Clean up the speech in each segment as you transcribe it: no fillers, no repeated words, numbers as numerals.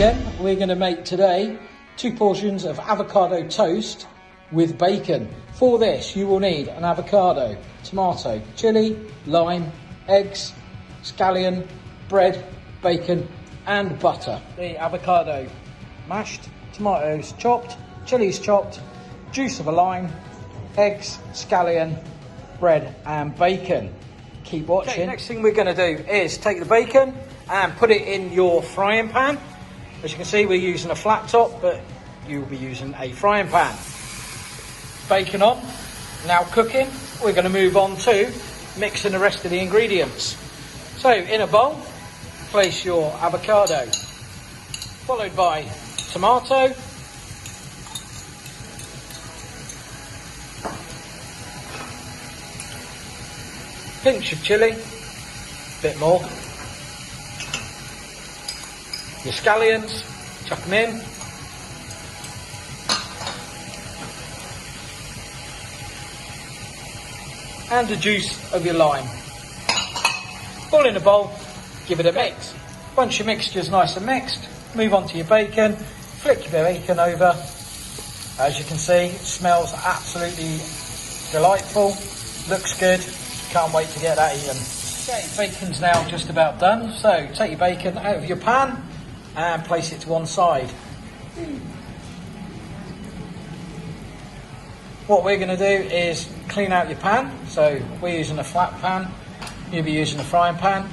again. We're going to make today 2 portions of avocado toast with bacon. For this you will need an avocado, tomato, chilli, lime, eggs, scallion, bread, bacon and butter. The avocado mashed, tomatoes chopped, chillies chopped, juice of a lime, eggs, scallion, bread and bacon. Keep watching. Okay, next thing we're going to do is take the bacon and put it in your frying pan. As you can see, we're using a flat top, but you'll be using a frying pan. Bacon on, now cooking. We're going to move on to mixing the rest of the ingredients. So in a bowl, place your avocado, followed by tomato, pinch of chilli, bit more, your scallions, chuck them in, and the juice of your lime. All in a bowl, give it a mix. Once your mixture is nice and mixed, move on to your bacon, flick your bacon over. As you can see, it smells absolutely delightful, looks good, can't wait to get that eaten. Okay, bacon's now just about done, so take your bacon out of your pan and place it to one side. What we're going to do is clean out your pan. So we're using a flat pan, you'll be using a frying pan.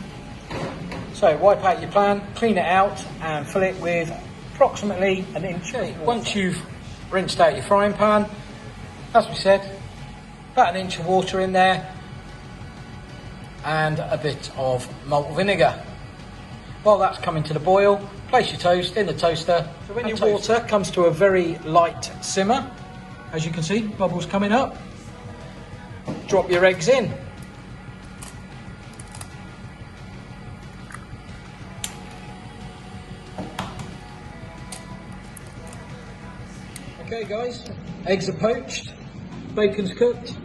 So wipe out your pan, clean it out and fill it with approximately an inch. Once you've rinsed out your frying pan, as we said, about an inch of water in there and a bit of malt vinegar. While that's coming to the boil, place your toast in the toaster. So when your water comes to a very light simmer, as you can see, bubbles coming up, drop your eggs in. Okay guys, eggs are poached, bacon's cooked,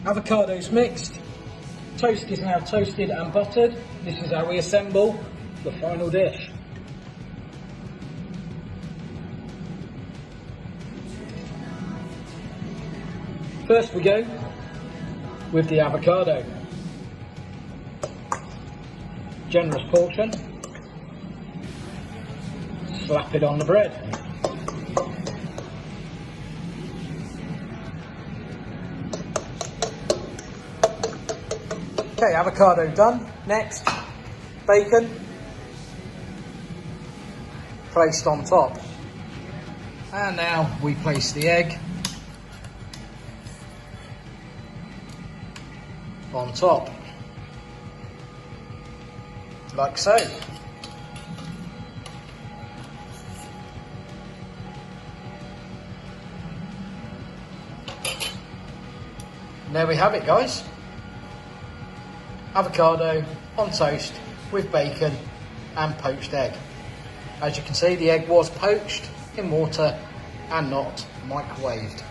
avocado's mixed, toast is now toasted and buttered. This is how we assemble the final dish. First we go with the avocado. Generous portion. Slap it on the bread. Okay, avocado done. Next, bacon placed on top. And now we place the egg on top, like so. And there we have it guys. Avocado on toast with bacon and poached egg. As you can see, the egg was poached in water and not microwaved.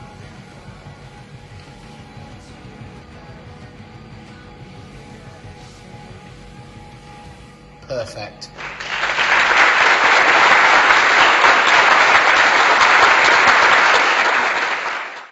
Perfect.